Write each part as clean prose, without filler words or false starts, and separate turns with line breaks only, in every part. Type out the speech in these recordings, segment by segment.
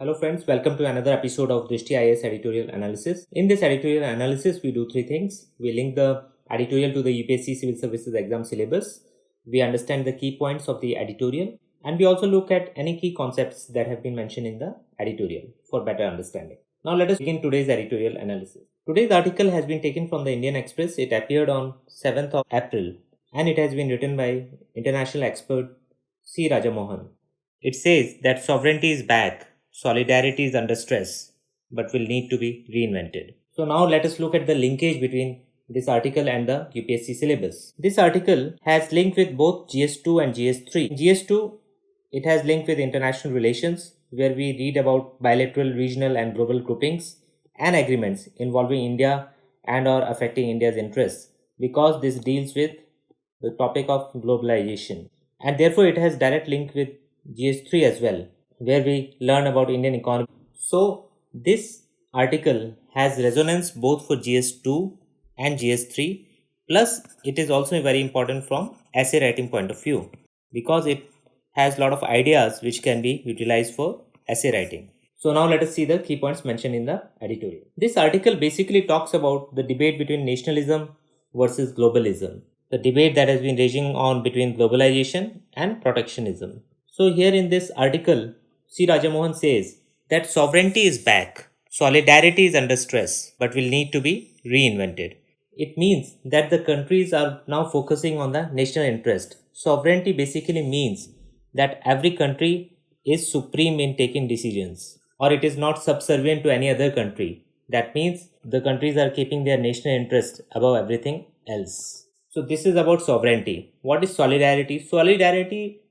Hello friends, welcome to another episode of Dristhi IAS Editorial Analysis. In this editorial analysis, we do three things. We link the editorial to the UPSC Civil Services exam syllabus. We understand the key points of the editorial. And we also look at any key concepts that have been mentioned in the editorial for better understanding. Now let us begin today's editorial analysis. Today's article has been taken from the Indian Express. It appeared on 7th of April and it has been written by international expert C. Rajamohan. It says that sovereignty is back. Solidarity is under stress, but will need to be reinvented. So now let us look at the linkage between this article and the UPSC syllabus. This article has link with both GS2 and GS3. GS2, it has link with international relations, where we read about bilateral, regional and global groupings and agreements involving India and or affecting India's interests, because this deals with the topic of globalization. And therefore it has direct link with GS3 as well, where we learn about Indian economy. So this article has resonance both for GS2 and GS3, plus it is also very important from essay writing point of view, because it has a lot of ideas which can be utilized for essay writing. So now let us see the key points mentioned in the editorial. This article basically talks about the debate between nationalism versus globalism, the debate that has been raging on between globalization and protectionism. So here in this article, C. Rajamohan says that sovereignty is back, solidarity is under stress, but will need to be reinvented. It means that the countries are now focusing on the national interest. Sovereignty basically means that every country is supreme in taking decisions, or it is not subservient to any other country. That means the countries are keeping their national interest above everything else. So this is about sovereignty. What is solidarity? Solidarity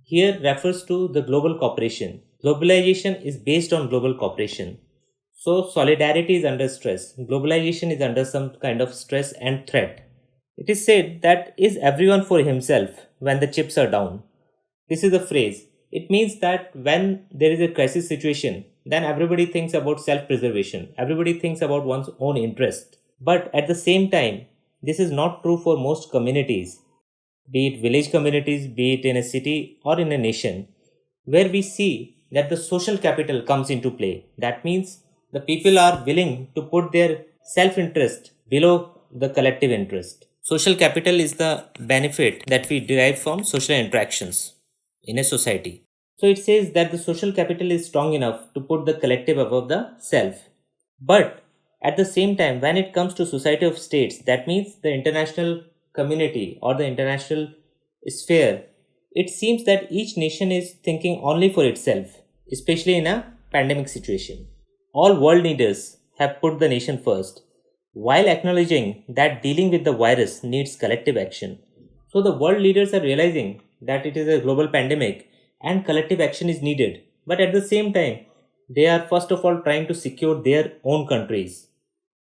here refers to the global cooperation. Globalization is based on global cooperation. So solidarity is under stress. Globalization is under some kind of stress and threat. It is said that is everyone for himself when the chips are down. This is a phrase. It means that when there is a crisis situation, then everybody thinks about self-preservation. Everybody thinks about one's own interest. But at the same time, this is not true for most communities, be it village communities, be it in a city or in a nation, where we see that the social capital comes into play. That means the people are willing to put their self-interest below the collective interest. Social capital is the benefit that we derive from social interactions in a society. So it says that the social capital is strong enough to put the collective above the self. But at the same time, when it comes to society of states, that means the international community or the international sphere, it seems that each nation is thinking only for itself, especially in a pandemic situation. All world leaders have put the nation first, while acknowledging that dealing with the virus needs collective action. So the world leaders are realizing that it is a global pandemic and collective action is needed. But at the same time, they are first of all trying to secure their own countries.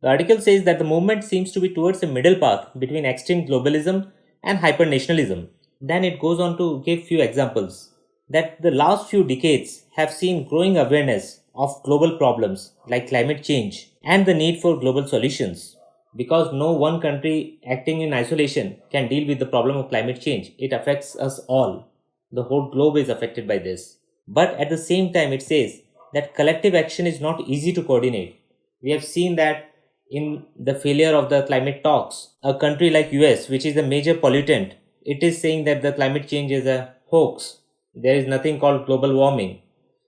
The article says that the movement seems to be towards a middle path between extreme globalism and hyper-nationalism. Then it goes on to give few examples that the last few decades have seen growing awareness of global problems like climate change and the need for global solutions. Because no one country acting in isolation can deal with the problem of climate change. It affects us all. The whole globe is affected by this. But at the same time, it says that collective action is not easy to coordinate. We have seen that in the failure of the climate talks. A country like US, which is a major pollutant, it is saying that the climate change is a hoax. There is nothing called global warming.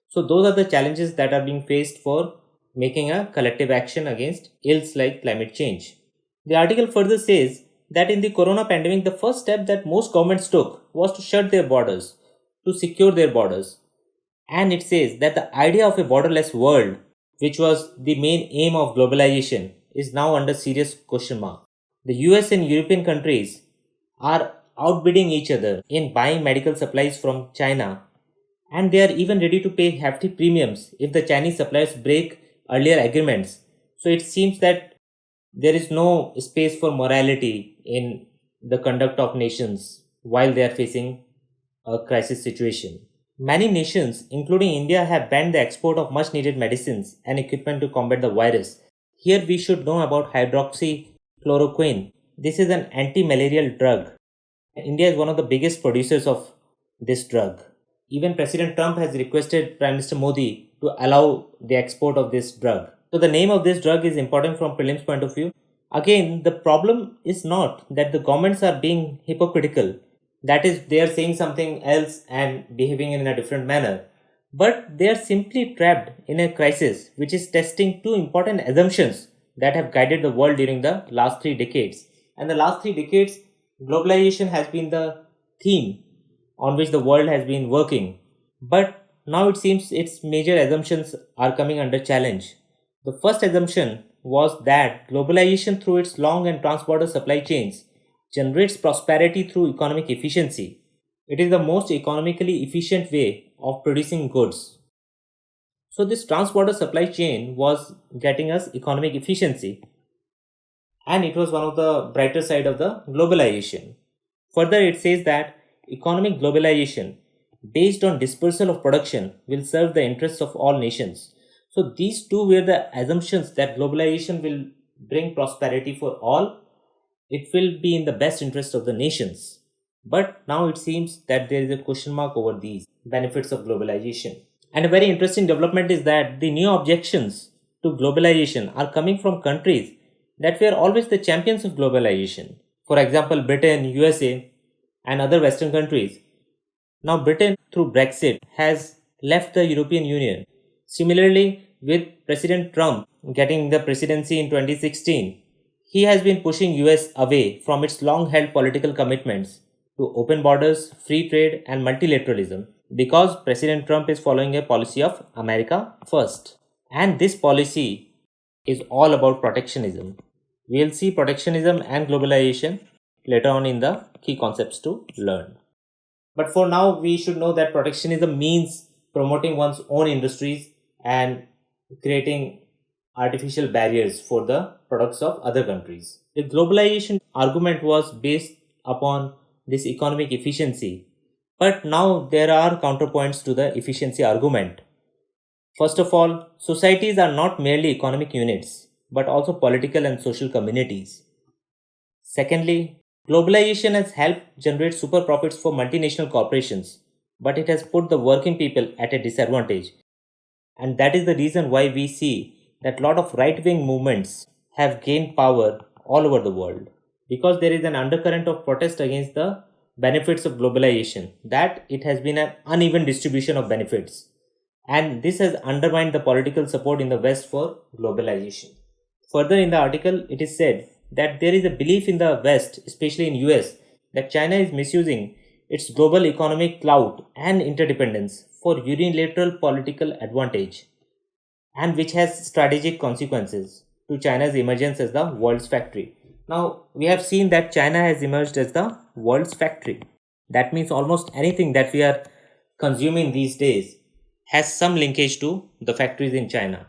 So those are the challenges that are being faced for making a collective action against ills like climate change. The article further says that in the corona pandemic, the first step that most governments took was to shut their borders, to secure their borders. And it says that the idea of a borderless world, which was the main aim of globalization, is now under serious question mark. The US and European countries are outbidding each other in buying medical supplies from China, and they are even ready to pay hefty premiums if the Chinese suppliers break earlier agreements. So it seems that there is no space for morality in the conduct of nations while they are facing a crisis situation. Many nations, including India, have banned the export of much needed medicines and equipment to combat the virus. Here we should know about hydroxychloroquine. This is an anti-malarial drug. India is one of the biggest producers of this drug. Even President Trump has requested Prime Minister Modi to allow the export of this drug. So the name of this drug is important from prelims point of view. Again, the problem is not that the governments are being hypocritical. That is, they are saying something else and behaving in a different manner. But they are simply trapped in a crisis which is testing two important assumptions that have guided the world during the last 3 decades. And the last 3 decades, globalization has been the theme on which the world has been working. But now it seems its major assumptions are coming under challenge. The first assumption was that globalization through its long and trans-border supply chains generates prosperity through economic efficiency. It is the most economically efficient way of producing goods. So this trans-border supply chain was getting us economic efficiency, and it was one of the brighter side of the globalization. Further, it says that economic globalization based on dispersal of production will serve the interests of all nations. So these two were the assumptions that globalization will bring prosperity for all. It will be in the best interest of the nations. But now it seems that there is a question mark over these benefits of globalization. And a very interesting development is that the new objections to globalization are coming from countries that were always the champions of globalization. For example, Britain, USA, and other Western countries. Now, Britain, through Brexit, has left the European Union. Similarly, with President Trump getting the presidency in 2016, he has been pushing US away from its long-held political commitments to open borders, free trade, and multilateralism because President Trump is following a policy of America first. And this policy is all about protectionism. We'll see protectionism and globalization later on in the key concepts to learn. But for now, we should know that protectionism means promoting one's own industries and creating artificial barriers for the products of other countries. The globalization argument was based upon this economic efficiency, but now there are counterpoints to the efficiency argument. First of all, societies are not merely economic units, but also political and social communities. Secondly, globalization has helped generate super profits for multinational corporations, but it has put the working people at a disadvantage. And that is the reason why we see that a lot of right-wing movements have gained power all over the world. Because there is an undercurrent of protest against the benefits of globalization, that it has been an uneven distribution of benefits. And this has undermined the political support in the West for globalization. Further in the article, it is said that there is a belief in the West, especially in US, that China is misusing its global economic clout and interdependence for unilateral political advantage, and which has strategic consequences to China's emergence as the world's factory. Now, we have seen that China has emerged as the world's factory. That means almost anything that we are consuming these days has some linkage to the factories in China.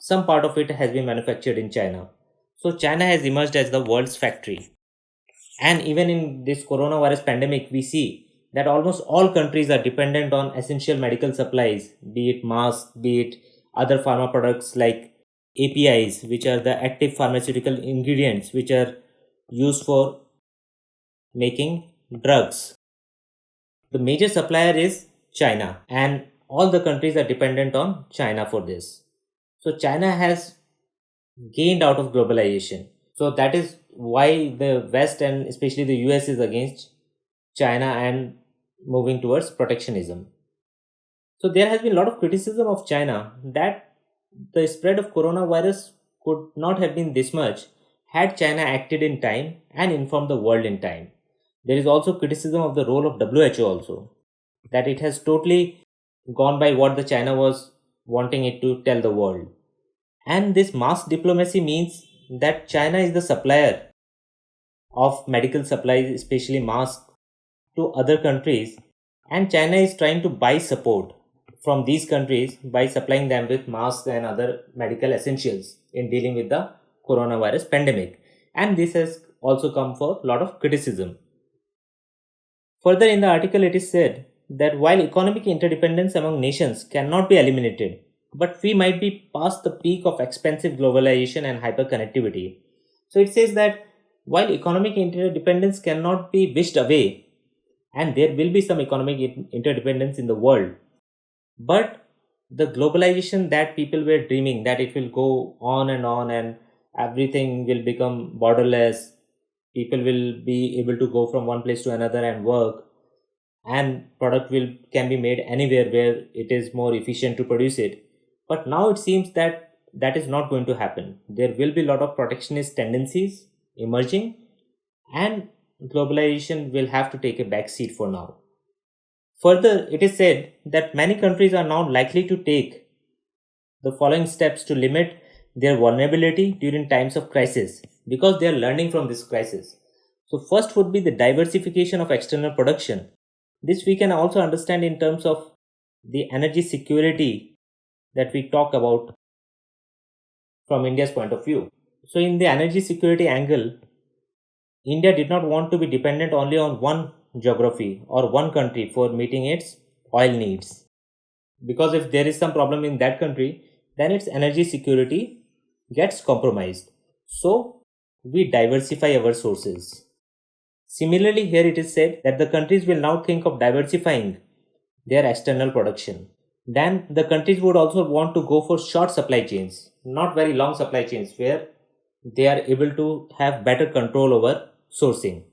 Some part of it has been manufactured in China. So China has emerged as the world's factory. And even in this coronavirus pandemic, we see that almost all countries are dependent on essential medical supplies, be it masks, be it other pharma products like APIs, which are the active pharmaceutical ingredients which are used for making drugs. The major supplier is China, and all the countries are dependent on China for this. So China has gained out of globalization. So that is why the West and especially the US is against China and moving towards protectionism. So there has been a lot of criticism of China that the spread of coronavirus could not have been this much had China acted in time and informed the world in time. There is also criticism of the role of WHO also, that it has totally gone by what the China was wanting it to tell the world. And this mask diplomacy means that China is the supplier of medical supplies, especially masks, to other countries, and China is trying to buy support from these countries by supplying them with masks and other medical essentials in dealing with the coronavirus pandemic. And this has also come for a lot of criticism. Further in the article, it is said that while economic interdependence among nations cannot be eliminated, but we might be past the peak of expensive globalization and hyperconnectivity. So it says that while economic interdependence cannot be wished away, and there will be some economic interdependence in the world. But the globalization that people were dreaming, that it will go on and everything will become borderless, people will be able to go from one place to another and work, and product will can be made anywhere where it is more efficient to produce it. But now it seems that that is not going to happen. There will be a lot of protectionist tendencies emerging, and globalization will have to take a back seat for now. Further, it is said that many countries are now likely to take the following steps to limit their vulnerability during times of crisis, because they are learning from this crisis. So first would be the diversification of external production. This we can also understand in terms of the energy security that we talk about from India's point of view. So in the energy security angle, India did not want to be dependent only on one geography or one country for meeting its oil needs. Because if there is some problem in that country, then its energy security gets compromised. So we diversify our sources. Similarly, here it is said that the countries will now think of diversifying their external production. Then the countries would also want to go for short supply chains, not very long supply chains, where they are able to have better control over sourcing.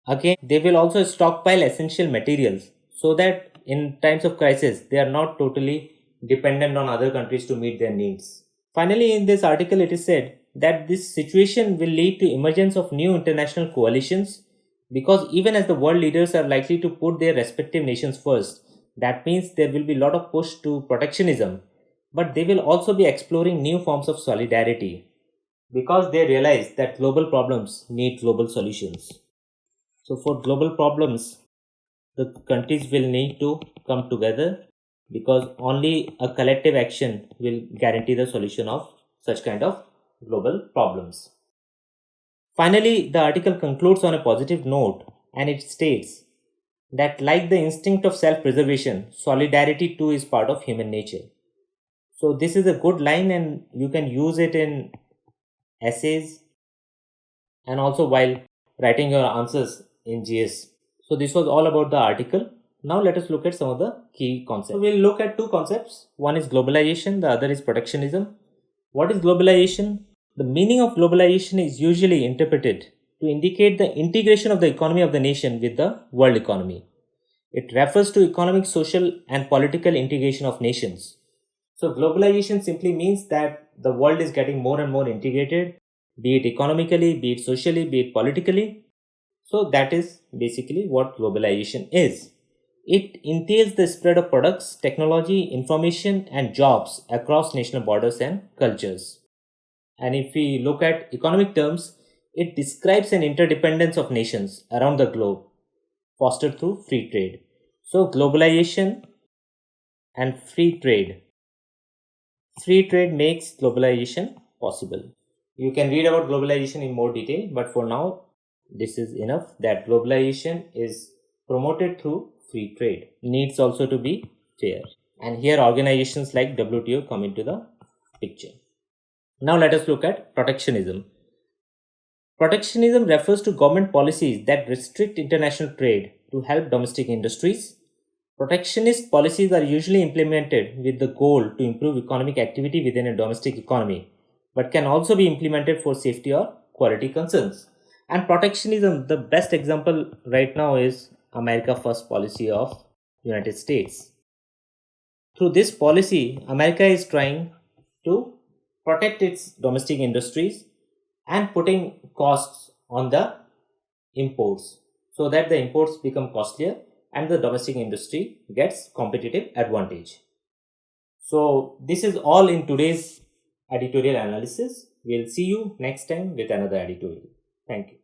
Again, they will also stockpile essential materials so that in times of crisis, they are not totally dependent on other countries to meet their needs. Finally, in this article, it is said that this situation will lead to emergence of new international coalitions, because even as the world leaders are likely to put their respective nations first, that means there will be a lot of push to protectionism, but they will also be exploring new forms of solidarity, because they realize that global problems need global solutions. So for global problems, the countries will need to come together, because only a collective action will guarantee the solution of such kind of global problems. Finally, the article concludes on a positive note, and it states that like the instinct of self-preservation, solidarity too is part of human nature. So this is a good line, and you can use it in essays and also while writing your answers in GS. So this was all about the article. Now let us look at some of the key concepts. So we'll look at two concepts. One is globalization, the other is protectionism. What is globalization? The meaning of globalization is usually interpreted to indicate the integration of the economy of the nation with the world economy. It refers to economic, social, and political integration of nations. So globalization simply means that the world is getting more and more integrated, be it economically, be it socially, be it politically. So that is basically what globalization is. It entails the spread of products, technology, information, and jobs across national borders and cultures. And if we look at economic terms, it describes an interdependence of nations around the globe, fostered through free trade. So globalization and free trade. Free trade makes globalization possible. You can read about globalization in more detail, but for now, this is enough that globalization is promoted through free trade. Needs also to be fair. And here organizations like WTO come into the picture. Now let us look at protectionism. Protectionism refers to government policies that restrict international trade to help domestic industries. Protectionist policies are usually implemented with the goal to improve economic activity within a domestic economy, but can also be implemented for safety or quality concerns. And protectionism, the best example right now is America First policy of United States. Through this policy, America is trying to protect its domestic industries and putting costs on the imports so that the imports become costlier and the domestic industry gets competitive advantage. So this is all in today's editorial analysis. We'll see you next time with another editorial. Thank you.